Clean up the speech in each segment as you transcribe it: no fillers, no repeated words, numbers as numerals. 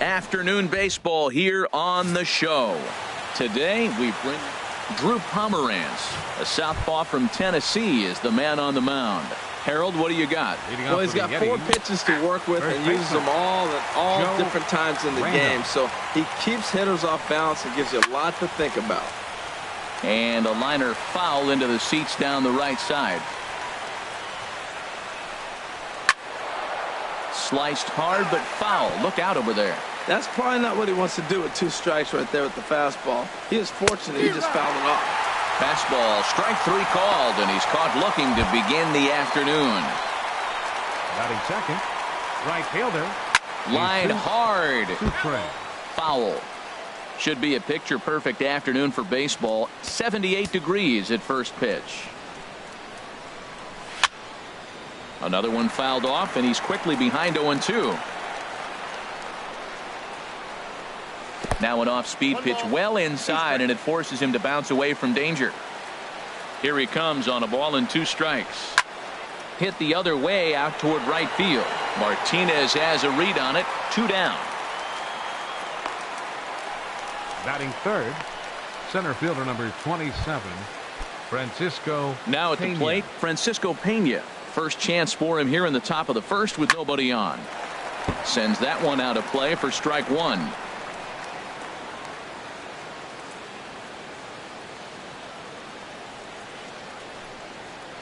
Afternoon baseball here on the show. Today we bring Drew Pomerantz, a southpaw from Tennessee, is the man on the mound. Harold, what do you got? Well, he's got 4 pitches to work with and uses them all at all different times in the game. So he keeps hitters off balance and gives you a lot to think about. And a liner foul into the seats down the right side. Sliced hard but foul. Look out over there. That's probably not what he wants to do with 2 strikes right there with the fastball. He is fortunate he just fouled it off. Fastball, strike 3 called, and he's caught looking to begin the afternoon. Batting second, right fielder. Line hard. Foul. Should be a picture-perfect afternoon for baseball. 78 degrees at first pitch. Another one fouled off, and he's quickly behind 0-2. Now an off-speed pitch well inside, and it forces him to bounce away from danger. Here he comes on a ball and 2 strikes. Hit the other way out toward right field. Martinez has a read on it. 2 down. Batting third, center fielder number 27, Francisco. Now at the plate, Francisco Pena. First chance for him here in the top of the first with nobody on. Sends that one out of play for strike 1.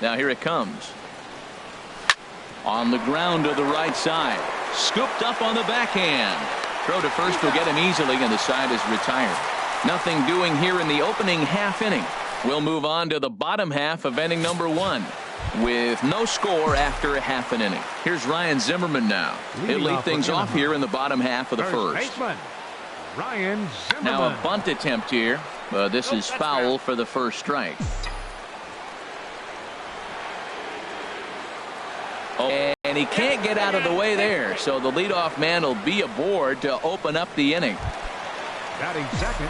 Now here it comes. On the ground to the right side. Scooped up on the backhand. Throw to first will get him easily, and the side is retired. Nothing doing here in the opening half inning. We'll move on to the bottom half of inning number 1. With no score after half an inning. Here's Ryan Zimmerman now. He'll lead things off here in the bottom half of the first. Ryan Zimmerman. Now a bunt attempt here. This is foul for the first strike. Oh, and he can't get out of the way there, so the leadoff man will be aboard to open up the inning. Batting second.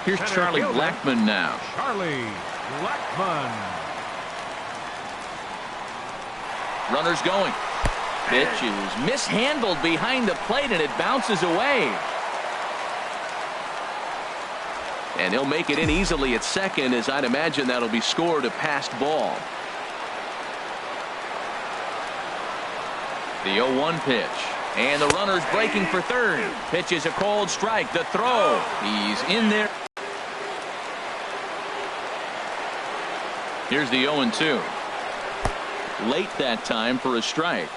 Here's Charlie Blackmon now. Charlie Blackmon. Runners going. Pitch is mishandled behind the plate, and it bounces away. And he'll make it in easily at second, as I'd imagine that'll be scored a passed ball. The 0-1 pitch. And the runner's breaking for third. Pitch is a cold strike. The throw. He's in there. Here's the 0-2. Late that time for a strike.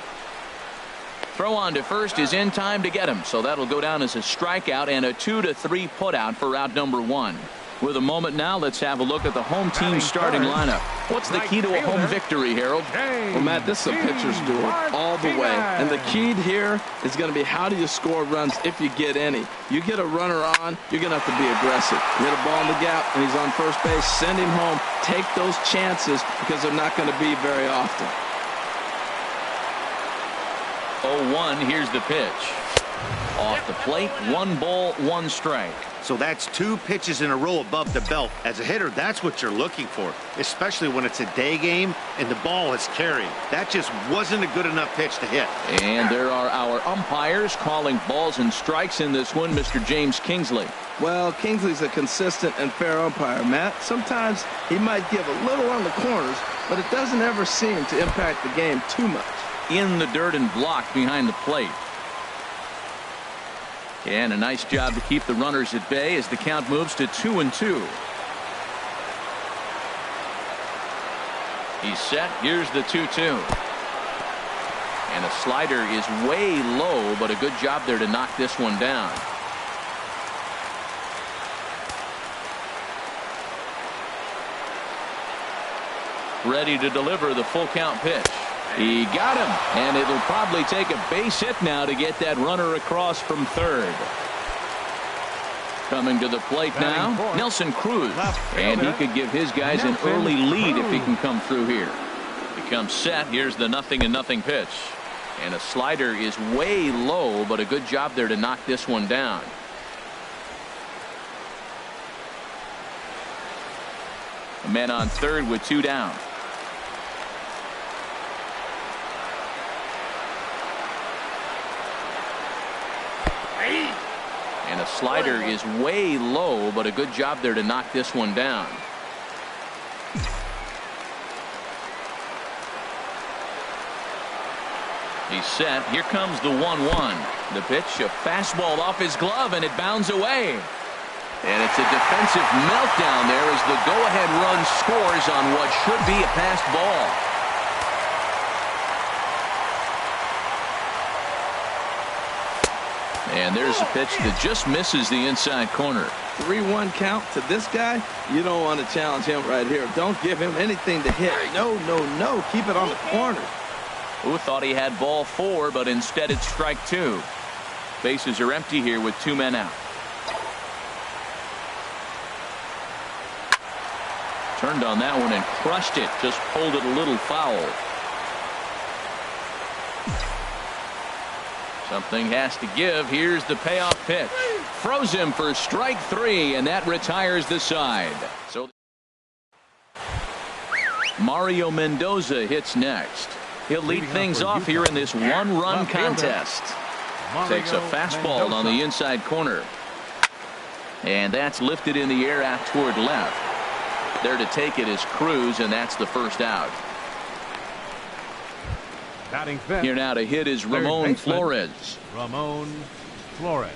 Throw on to first is in time to get him, so that'll go down as a strikeout and a 2-3 putout for out number 1. With a moment now, let's have a look at the home team starting lineup. What's the key to a home victory, Harold? Well, Matt, this is a pitcher's duel all the way. And the key here is going to be, how do you score runs if you get any? You get a runner on, you're going to have to be aggressive. You hit a ball in the gap, and he's on first base. Send him home. Take those chances, because they're not going to be very often. 0-1, here's the pitch. Off the plate, 1 ball, 1 strike. So that's 2 pitches in a row above the belt. As a hitter, that's what you're looking for, especially when it's a day game and the ball is carrying. That just wasn't a good enough pitch to hit. And there are our umpires calling balls and strikes in this one, Mr. James Kingsley. Well, Kingsley's a consistent and fair umpire, Matt. Sometimes he might give a little on the corners, but it doesn't ever seem to impact the game too much. In the dirt and blocked behind the plate. And a nice job to keep the runners at bay as the count moves to 2-2. He's set. Here's the 2-2. And a slider is way low, but a good job there to knock this one down. Ready to deliver the full count pitch. He got him, and it'll probably take a base hit now to get that runner across from third. Coming to the plate now, Nelson Cruz, and he could give his guys an early lead if he can come through here. Becomes set. Here's the 0-0 pitch, and a slider is way low, but a good job there to knock this one down. A man on third with 2 down. slider is way low, but a good job there to knock this one down. He's set. Here comes the 1-1. The pitch, a fastball off his glove, and it bounds away. And it's a defensive meltdown there as the go-ahead run scores on what should be a passed ball. And there's a pitch that just misses the inside corner. 3-1 count to this guy. You don't want to challenge him right here. Don't give him anything to hit. No, no, no. Keep it on the corner. Who thought he had ball 4, but instead it's strike 2. Bases are empty here with 2 men out. Turned on that one and crushed it. Just pulled it a little foul. Something has to give. Here's the payoff pitch. Froze him for strike 3, and that retires the side. So Mario Mendoza hits next. He'll lead things off here in this one-run contest. Takes a fastball on the inside corner. And that's lifted in the air out toward left. There to take it is Cruz, and that's the first out. Here now to hit is Ramon Flores. Ramon Flores.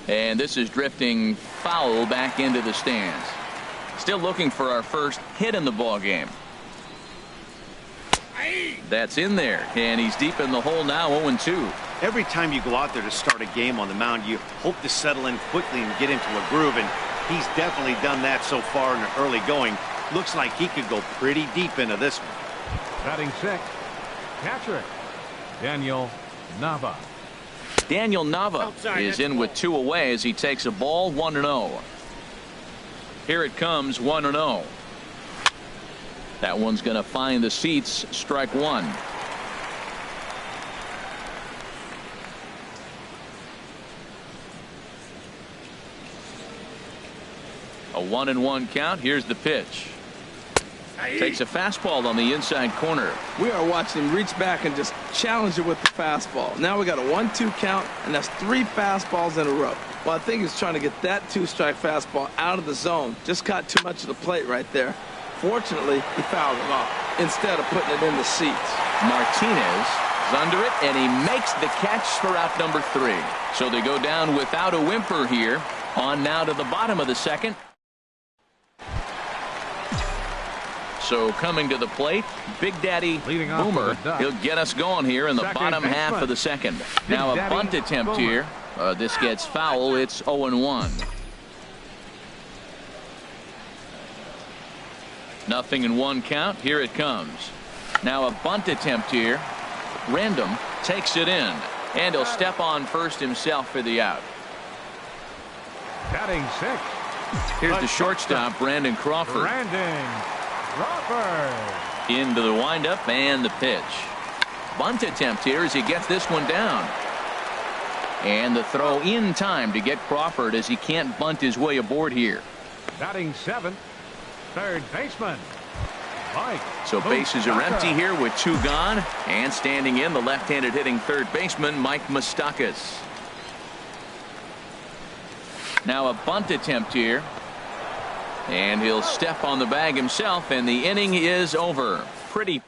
And this is drifting foul back into the stands. Still looking for our first hit in the ball game. That's in there, and he's deep in the hole now, 0-2. Every time you go out there to start a game on the mound, you hope to settle in quickly and get into a groove, and he's definitely done that so far in the early going. Looks like he could go pretty deep into this one. Batting 6th, catcher Daniel Nava. Daniel Nava is in with 2 away as he takes a ball, 1-0. Here it comes, 1-0. That one's going to find the seats, strike 1. A 1-1 count. Here's the pitch. Takes a fastball on the inside corner. We are watching him reach back and just challenge it with the fastball. Now we got a 1-2 count, and that's 3 fastballs in a row. Well, I think he's trying to get that 2-strike fastball out of the zone. Just caught too much of the plate right there. Fortunately, he fouled it off instead of putting it in the seats. Martinez is under it, and he makes the catch for out number 3. So they go down without a whimper here. On now to the bottom of the second. So coming to the plate, Big Daddy Boomer. He'll get us going here in the bottom half of the second. Now a bunt attempt here. This gets foul. It's 0-1. Nothing in 1 count. Here it comes. Now a bunt attempt here. Random takes it in, and he'll step on first himself for the out. Batting 6th. Here's the shortstop, Brandon Crawford. Brandon Crawford. Into the windup and the pitch. Bunt attempt here as he gets this one down. And the throw in time to get Crawford as he can't bunt his way aboard here. Batting 7th. Third baseman, Mike. So bases are empty here with 2 gone. And standing in, the left-handed hitting third baseman, Mike Moustakas. Now a bunt attempt here. And he'll step on the bag himself, and the inning is over. Pretty.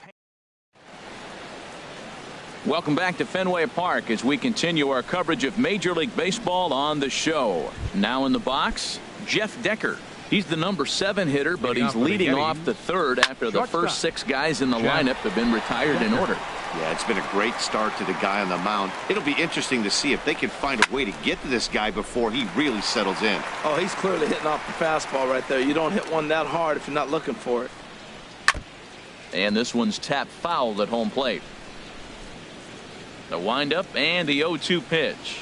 Welcome back to Fenway Park as we continue our coverage of Major League Baseball on the show. Now in the box, Jeff Decker. He's the number 7 hitter, but he's leading off the third after the first 6 guys in the lineup have been retired in order. Yeah, it's been a great start to the guy on the mound. It'll be interesting to see if they can find a way to get to this guy before he really settles in. Oh, he's clearly hitting off the fastball right there. You don't hit one that hard if you're not looking for it. And this one's tapped foul at home plate. The windup and the 0-2 pitch.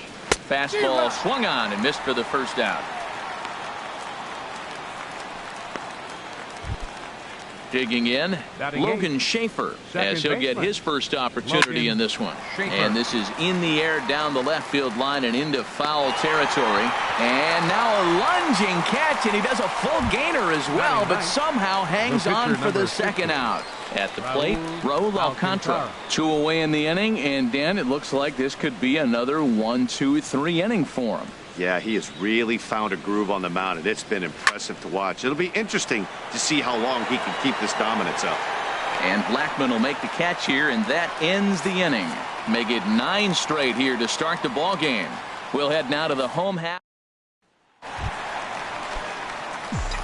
Fastball swung on and missed for the first out. Digging in, Logan Schaefer, as he'll get his first opportunity in this one. And this is in the air down the left field line and into foul territory. And now a lunging catch, and he does a full gainer as well, but somehow hangs on for the second out. At the plate, Raul Alcantara. 2 away in the inning, and Dan, it looks like this could be another 1-2-3 inning for him. Yeah, he has really found a groove on the mound, and it's been impressive to watch. It'll be interesting to see how long he can keep this dominance up. And Blackman will make the catch here, and that ends the inning. Make it 9 straight here to start the ball game. We'll head now to the home half.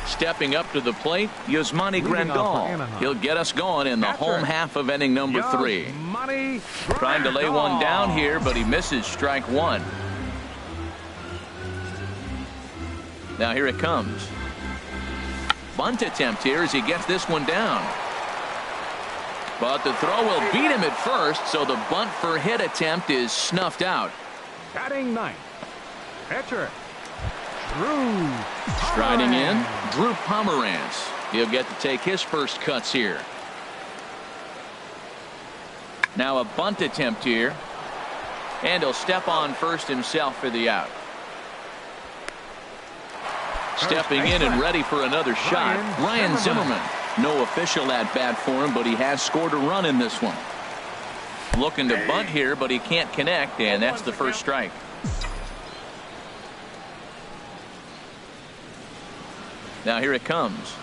Stepping up to the plate, Yasmani Grandal. He'll get us going in the home half of inning number 3. Trying to lay one down here, but he misses strike 1. Now here it comes. Bunt attempt here as he gets this one down. But the throw will beat him at first, so the bunt for hit attempt is snuffed out. Batting 9th, pitcher, Drew. Striding in, Drew Pomerantz. He'll get to take his first cuts here. Now a bunt attempt here. And he'll step on first himself for the out. Stepping in and ready for another shot, Ryan Zimmerman. No official at bat for him, but he has scored a run in this one. Looking to bunt here, but he can't connect, and that's the first strike. Now here it comes.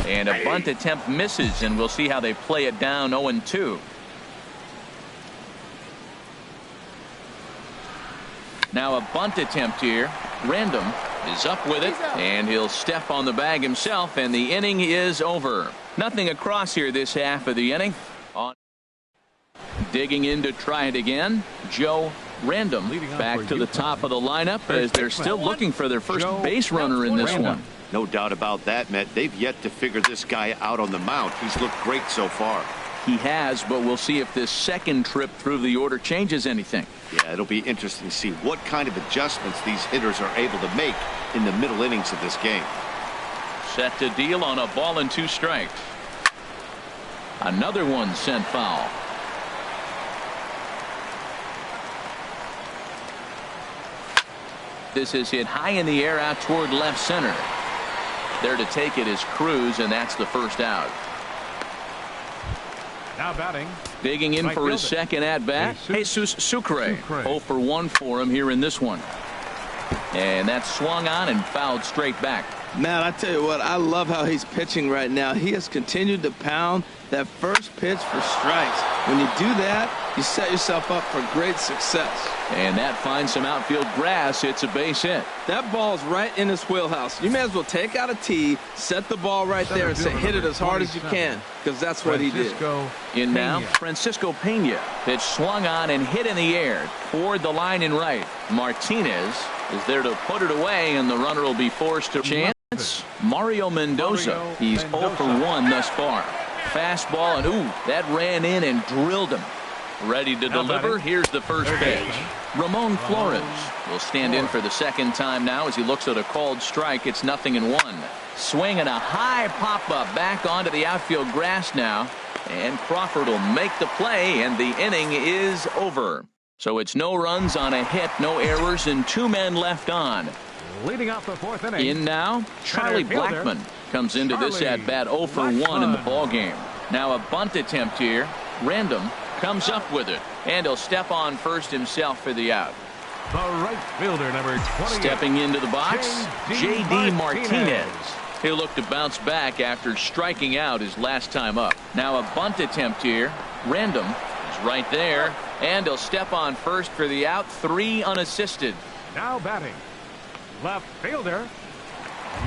And a bunt attempt misses, and we'll see how they play it down 0-2. Now a bunt attempt here. Random is up with it, and he'll step on the bag himself, and the inning is over. Nothing across here this half of the inning. Digging in to try it again, Joe Random back to the top of the lineup as they're still looking for their first base runner in this one. No doubt about that, Matt. They've yet to figure this guy out on the mound. He's looked great so far. He has, but we'll see if this second trip through the order changes anything. Yeah, it'll be interesting to see what kind of adjustments these hitters are able to make in the middle innings of this game. Set to deal on a ball and 2 strikes. Another one sent foul. This is hit high in the air out toward left center. There to take it is Cruz, and that's the first out. Now batting. Digging in for his second at bat, Jesus Sucre. 0 for 1 for him here in this one. And that's swung on and fouled straight back. Man, I tell you what, I love how he's pitching right now. He has continued to pound that first pitch for strikes. When you do that, you set yourself up for great success. And that finds some outfield grass. It's a base hit. That ball's right in his wheelhouse. You may as well take out a tee, set the ball right there, and say hit it as hard as you can, because that's what he did. In now, Francisco Pena. Pitch swung on and hit in the air toward the line in right. Martinez is there to put it away, and the runner will be forced to chance. Mario Mendoza. He's 0 for 1 thus far. Fastball, and ooh, that ran in and drilled him. Ready to deliver. Here's the first pitch. Ramon Flores will stand in for the second time now as he looks at a called strike. It's 0-1. Swing and a high pop-up back onto the outfield grass now. And Crawford will make the play, and the inning is over. So it's no runs on a hit, no errors, and 2 men left on. Leading off the 4th inning. In now, Charlie Blackman comes into this at-bat 0 for 1 in the ballgame. Now a bunt attempt here. Random comes up with it, and he'll step on first himself for the out. The right fielder, number 28. Stepping into the box, J.D. Martinez. He'll look to bounce back after striking out his last time up. Now a bunt attempt here. Random is right there, and he'll step on first for the out. 3 unassisted. Now batting, left fielder,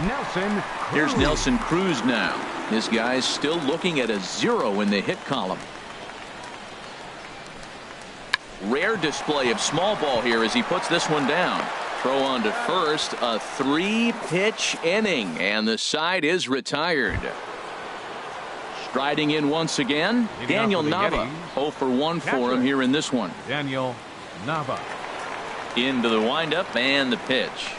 Nelson Cruz. Here's Nelson Cruz now. This guy's still looking at a 0 in the hit column. Rare display of small ball here as he puts this one down. Throw on to first. A 3-pitch inning, and the side is retired. Striding in once again, Daniel Nava. 0 for 1 for him here in this one. Daniel Nava. Into the windup and the pitch.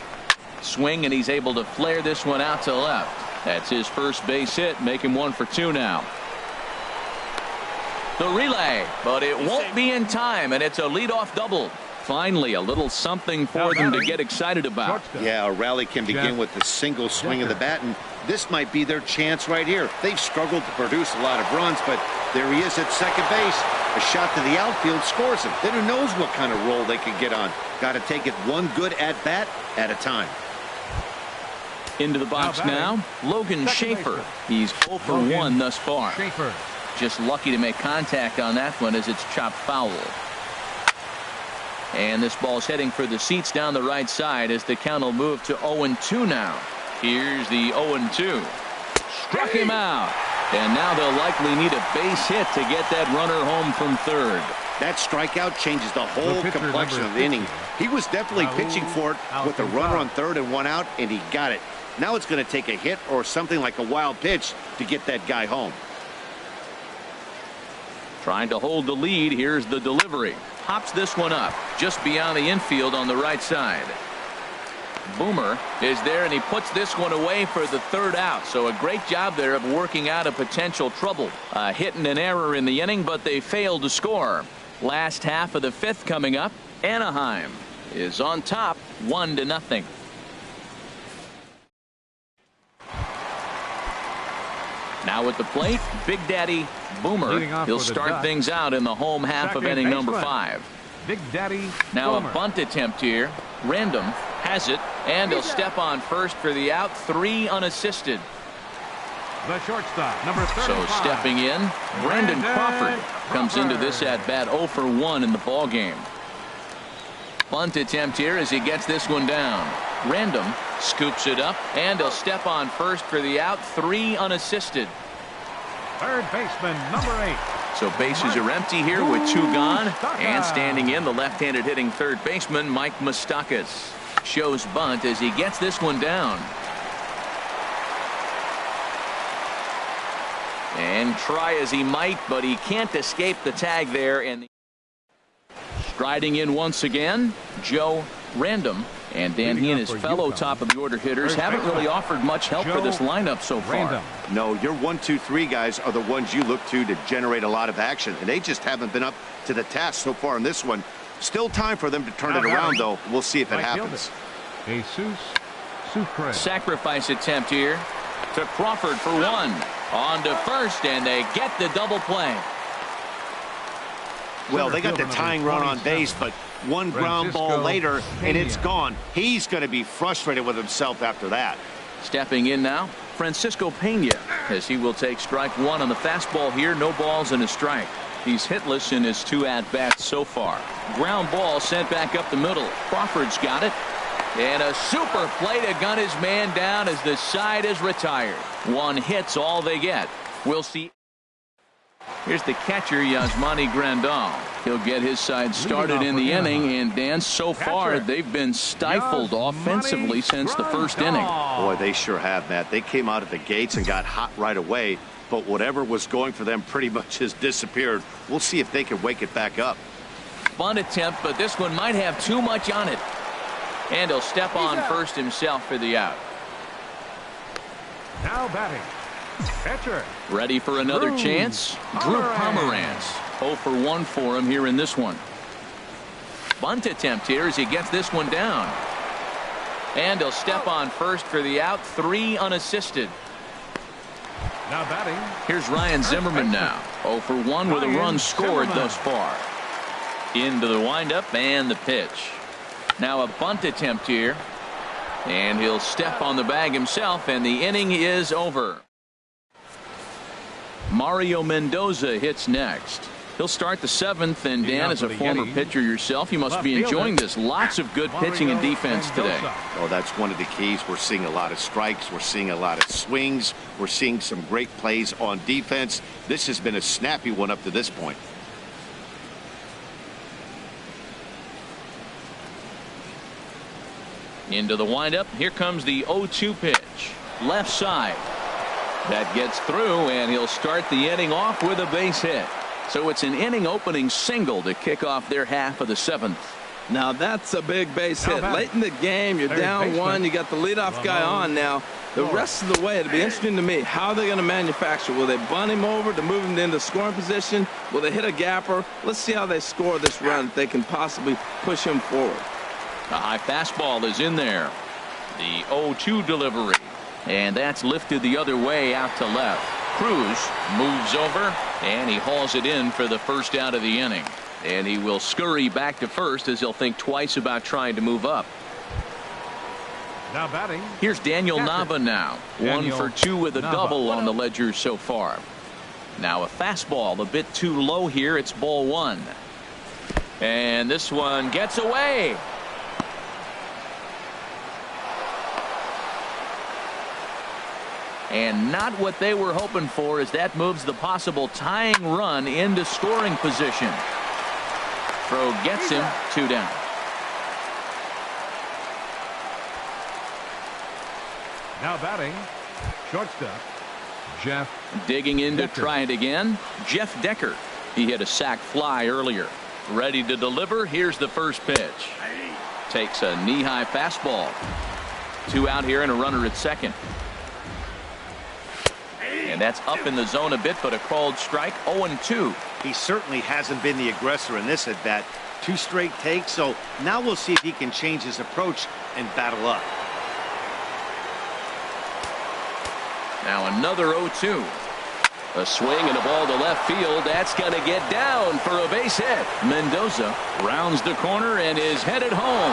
Swing, and he's able to flare this one out to left. That's his first base hit, make him 1 for 2 now. The relay, but it won't be in time, and it's a leadoff double. Finally, a little something for them to get excited about. Yeah, a rally can begin with a single swing of the bat, and this might be their chance right here. They've struggled to produce a lot of runs, but there he is at second base. A shot to the outfield scores him. Then who knows what kind of roll they could get on. Got to take it one good at-bat at a time. Into the box now, Logan Schaefer. He's 0 for 1 thus far. Just lucky to make contact on that one as it's chopped foul. And this ball's heading for the seats down the right side as the count will move to 0-2 now. Here's the 0-2. Struck him out. And now they'll likely need a base hit to get that runner home from third. That strikeout changes the whole complexion of the inning. He was definitely pitching for it with a runner on third and 1 out, and he got it. Now it's going to take a hit or something like a wild pitch to get that guy home. Trying to hold the lead. Here's the delivery. Pops this one up just beyond the infield on the right side. Boomer is there, and he puts this one away for the third out. So a great job there of working out a potential trouble. A hit and an error in the inning, but they failed to score. Last half of the 5th coming up. Anaheim is on top 1-0. Now at the plate, Big Daddy Boomer. He'll start things out in the home half of inning number 5. Big Daddy now Boomer. A bunt attempt here. Random has it, and he'll step on first for the out. 3 unassisted. The shortstop, number 35. So stepping in, Brandon Crawford comes into this at bat 0 for 1 in the ball game. Bunt attempt here as he gets this one down. Random scoops it up, and he'll step on first for the out. 3 unassisted. Third baseman, number 8. So bases are empty here with 2 gone, and standing in the left-handed hitting third baseman Mike Moustakas. Shows bunt as he gets this one down. And try as he might, but he can't escape the tag there. And striding in once again, Joe Random. And Dan, he and his fellow top-of-the-order hitters haven't really offered much help for this lineup so far. No, your 1, 2, 3 guys are the ones you look to generate a lot of action, and they just haven't been up to the task so far in this one. Still time for them to turn it around, though. We'll see if it happens. Sacrifice attempt here to Crawford for 1. On to first, and they get the double play. Well, they got the tying run on base, but one ground ball later, and it's gone. He's going to be frustrated with himself after that. Stepping in now, Francisco Pena, as he will take strike 1 on the fastball here. No balls and a strike. He's hitless in his 2 at-bats so far. Ground ball sent back up the middle. Crawford's got it. And a super play to gun his man down as the side is retired. 1 hit's all they get. We'll see. Here's the catcher, Yasmani Grandal. He'll get his side started in the inning, and Dan, so far they've been stifled offensively since the first inning. Boy, they sure have, Matt. They came out of the gates and got hot right away, but whatever was going for them pretty much has disappeared. We'll see if they can wake it back up. Bunt attempt, but this one might have too much on it. And he'll step on first himself for the out. Now batting, catcher. Ready for another chance? Drew Pomeranz. 0 for 1 for him here in this one. Bunt attempt here as he gets this one down. And he'll step on first for the out. 3 unassisted. Now batting. Here's Ryan Zimmerman now. 0 for 1 with a run scored thus far. Into the windup and the pitch. Now a bunt attempt here. And he'll step on the bag himself, and the inning is over. Mario Mendoza hits next. He'll start the 7th, and Dan, as a former pitcher yourself, you must be enjoying this. Lots of good pitching and defense today. Oh, that's one of the keys. We're seeing a lot of strikes. We're seeing a lot of swings. We're seeing some great plays on defense. This has been a snappy one up to this point. Into the windup. Here comes the 0-2 pitch. Left side. That gets through, and he'll start the inning off with a base hit. So it's an inning opening single to kick off their half of the 7th. Now that's a big base hit. Now Late in the game, you're down one. You got the leadoff guy on now. The rest of the way, it'll be interesting to me. How are they going to manufacture? Will they bunt him over to move him into scoring position? Will they hit a gapper? Let's see how they score this run if they can possibly push him forward. The high fastball is in there. The 0-2 delivery. And that's lifted the other way out to left. Cruz moves over, and he hauls it in for the first out of the inning. And he will scurry back to first as he'll think twice about trying to move up. Now batting. Here's Daniel Nava now. Daniel 1 for 2 with a Nava. double on the ledger so far. Now a fastball a bit too low here. It's ball 1. And this one gets away. And not what they were hoping for, as that moves the possible tying run into scoring position. Throw gets him 2 down. Now batting. Shortstop. Jeff. Digging in to Decker. try it again. Jeff Decker. He hit a sac fly earlier. Ready to deliver. Here's the first pitch. Takes a knee-high fastball. 2 out here and a runner at second. And that's up in the zone a bit, but a called strike. 0-2. He certainly hasn't been the aggressor in this at bat. 2 straight takes, so now we'll see if he can change his approach and battle up. Now another 0-2. A swing and a ball to left field. That's going to get down for a base hit. Mendoza rounds the corner and is headed home.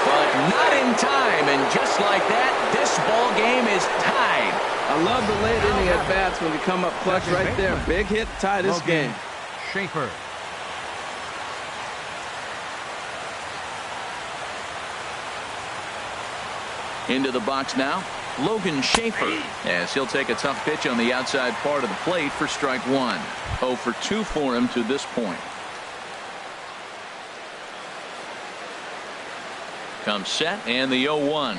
But not in time. And just like that, this ball game is tied. I love the late inning at bats when you come up clutch right there. Big hit, tie this game. Schaefer. Into the box now, Logan Schaefer, as he'll take a tough pitch on the outside part of the plate for strike 1. 0 for 2 for him to this point. Comes set and the 0-1.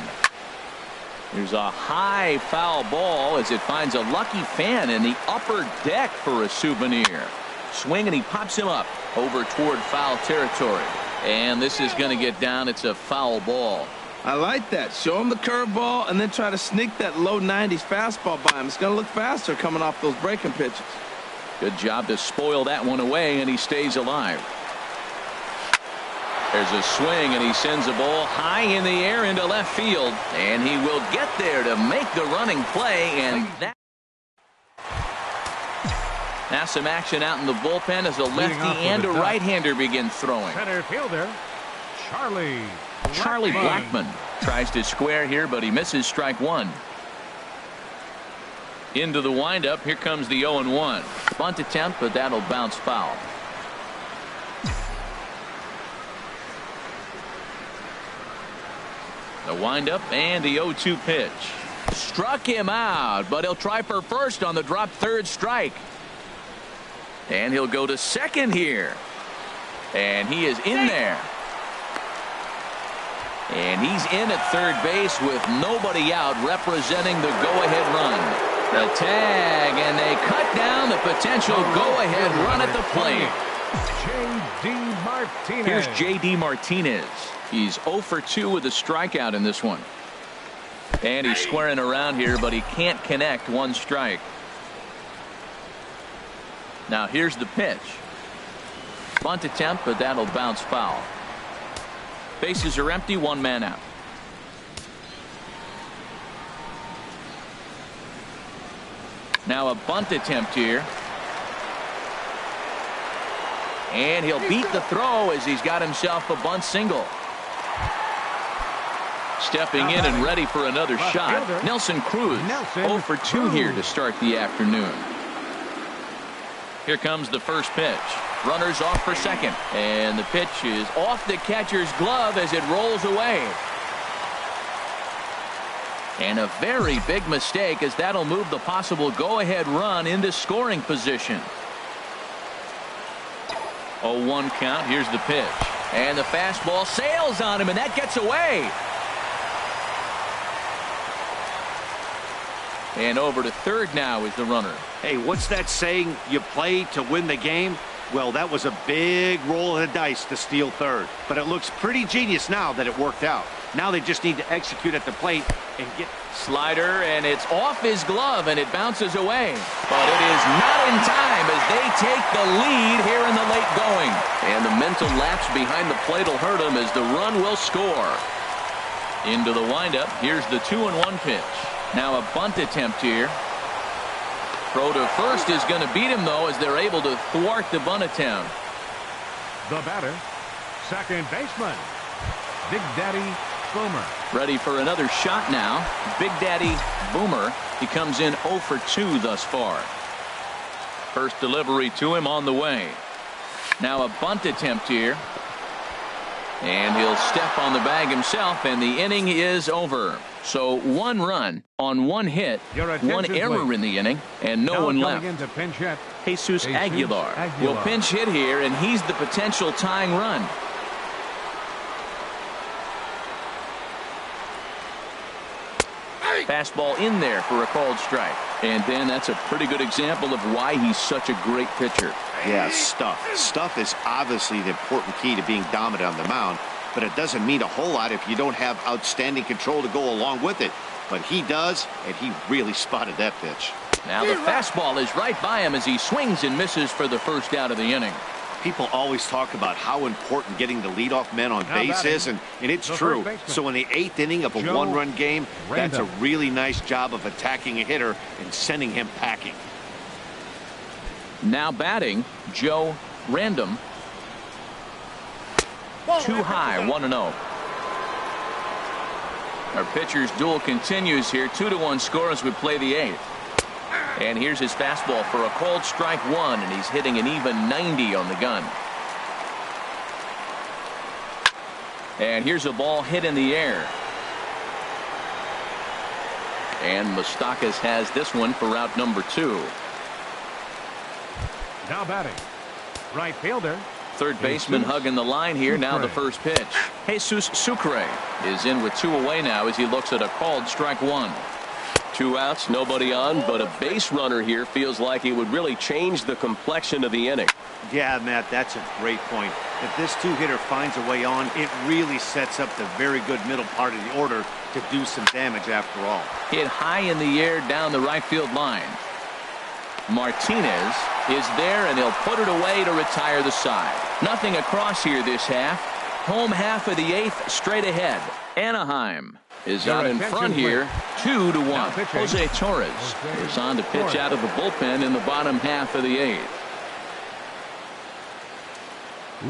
Here's a high foul ball as it finds a lucky fan in the upper deck for a souvenir. Swing and he pops him up over toward foul territory. And this is going to get down. It's a foul ball. I like that. Show him the curveball and then try to sneak that low 90s fastball by him. It's going to look faster coming off those breaking pitches. Good job to spoil that one away, and he stays alive. There's a swing, and he sends a ball high in the air into left field, and he will get there to make the running play. And that. Now some action out in the bullpen as a lefty and a right-hander begin throwing. Center fielder. Charlie Blackmon tries to square here, but he misses strike 1. Into the windup. Here comes the 0-1. Bunt attempt, but that'll bounce foul. The windup and the 0-2 pitch. Struck him out, but he'll try for first on the drop third strike. And he'll go to second here. And he is in there. And he's in at third base with nobody out, representing the go-ahead run. The tag, and they cut down the potential go-ahead run at the plate. J.D. Martinez. Here's J.D. Martinez. He's 0 for 2 with a strikeout in this one. And he's squaring around here, but he can't connect. 1 strike. Now here's the pitch. Bunt attempt, but that'll bounce foul. Bases are empty, 1 man out. Now a bunt attempt here. And he'll beat the throw as he's got himself a bunt single. Stepping in and ready for another shot, Nelson Cruz. 0 for 2 here to start the afternoon. Here comes the first pitch. Runners off for second. And the pitch is off the catcher's glove as it rolls away. And a very big mistake, as that'll move the possible go-ahead run into scoring position. 0-1 count. Here's the pitch. And the fastball sails on him, and that gets away. And over to third now is the runner. Hey, what's that saying? You play to win the game? Well, that was a big roll of the dice to steal third, but it looks pretty genius now that it worked out. Now they just need to execute at the plate and get... Slider, and it's off his glove, and it bounces away. But it is not in time as they take the lead here in the late going. And the mental lapse behind the plate will hurt him as the run will score. Into the windup. Here's the 2-1 pitch. Now a bunt attempt here. Throw to first is going to beat him, though, as they're able to thwart the bunt attempt. The batter, second baseman, Big Daddy Boomer. Ready for another shot now. Big Daddy Boomer. He comes in 0 for 2 thus far. First delivery to him on the way. Now a bunt attempt here. And he'll step on the bag himself, and the inning is over. So 1 run on 1 hit, 1 error in the inning, and no one left. Into pinch hit, Jesus Aguilar will pinch hit here, and he's the potential tying run. Fastball in there for a called strike. And then that's a pretty good example of why he's such a great pitcher. Yeah, stuff. Stuff is obviously the important key to being dominant on the mound, but it doesn't mean a whole lot if you don't have outstanding control to go along with it. But he does, and he really spotted that pitch. Now the fastball is right by him as he swings and misses for the first out of the inning. People always talk about how important getting the leadoff man on base is, and it's true. So in the 8th inning of a 1-run game, that's a really nice job of attacking a hitter and sending him packing. Now batting, Joe Random. Too high, 1-0. Our pitcher's duel continues here. 2-1 score as we play the 8th. And here's his fastball for a called strike 1, and he's hitting an even 90 on the gun. And here's a ball hit in the air. And Moustakas has this one for route number 2. Now batting, right fielder. Third baseman hugging the line here. Now the first pitch. Jesus Sucre is in with 2 away now as he looks at a called strike 1. 2 outs, nobody on, but a base runner here feels like it would really change the complexion of the inning. Yeah, Matt, that's a great point. If this 2-hitter finds a way on, it really sets up the very good middle part of the order to do some damage after all. Hit high in the air down the right field line. Martinez is there, and he'll put it away to retire the side. Nothing across here this half. Home half of the 8th straight ahead. Anaheim is out in front here, 2-1. Jose Torres is on to pitch out of the bullpen in the bottom half of the 8th.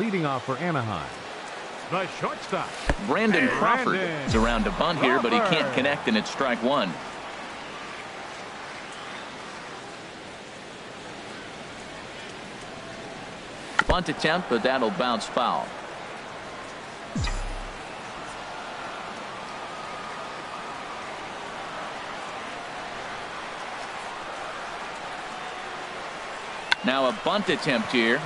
Leading off for Anaheim, the shortstop, Brandon Crawford is around to bunt here, but he can't connect, and it's strike 1. Bunt attempt, but that'll bounce foul. Now a bunt attempt here.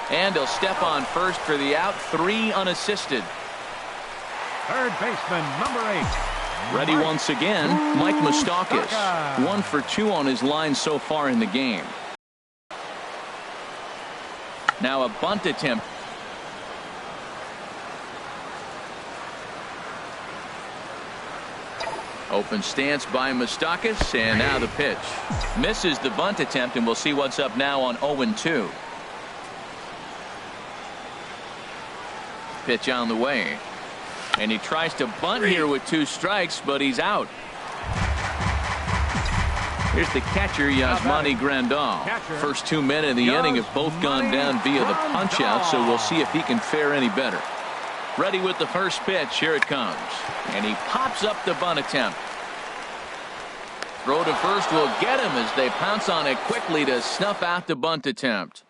And he'll step on first for the out. 3 unassisted. Third baseman, number 8. Ready once again, Mike Moustakas. 1 for 2 on his line so far in the game. Now a bunt attempt. Open stance by Moustakas, and now the pitch. Misses the bunt attempt, and we'll see what's up now on 0-2. Pitch on the way. And he tries to bunt here with 2 strikes, but he's out. Here's the catcher, Yasmani Grandal. First 2 men in the inning have both gone down via the punch-out, so we'll see if he can fare any better. Ready with the first pitch. Here it comes. And he pops up the bunt attempt. Throw to first will get him as they pounce on it quickly to snuff out the bunt attempt.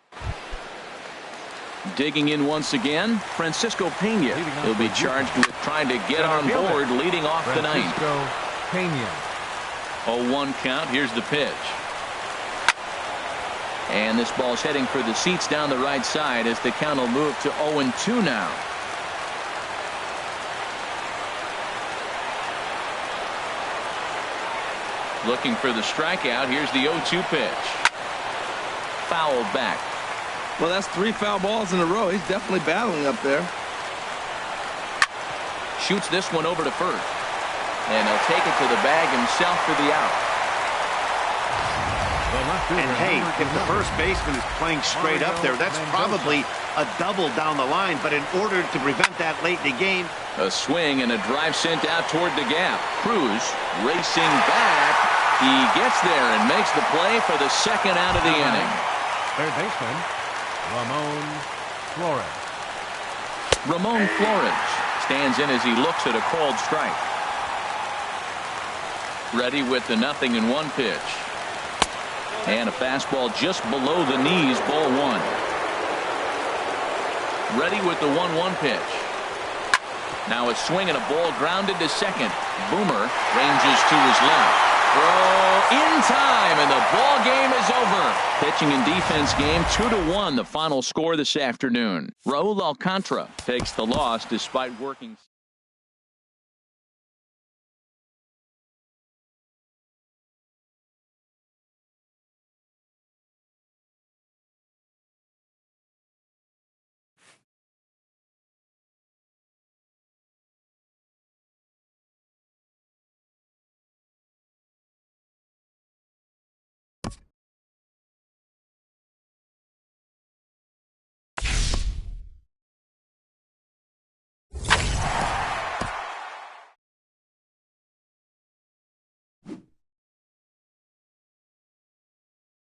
Digging in once again, Francisco Pena. He'll be charged with trying to get on board, leading off the 9th. Pena. 0-1 count. Here's the pitch. And this ball's heading for the seats down the right side as the count will move to 0-2 now. Looking for the strikeout. Here's the 0-2 pitch. Fouled back. Well, that's 3 foul balls in a row. He's definitely battling up there. Shoots this one over to first. And he'll take it to the bag himself for the out. And hey, if the first baseman is playing straight up there, that's probably a double down the line. But in order to prevent that late in the game, a swing and a drive sent out toward the gap. Cruz racing back. He gets there and makes the play for the second out of the inning. Third baseman, Ramon Flores. Ramon Flores stands in as he looks at a called strike. Ready with the 0-1 pitch. And a fastball just below the knees, ball 1. Ready with the 1-1 pitch. Now a swing and a ball grounded to second. Boomer ranges to his left. Throw in time, and the ball game is over. Pitching and defense game 2-1, the final score this afternoon. Raul Alcantara takes the loss despite working.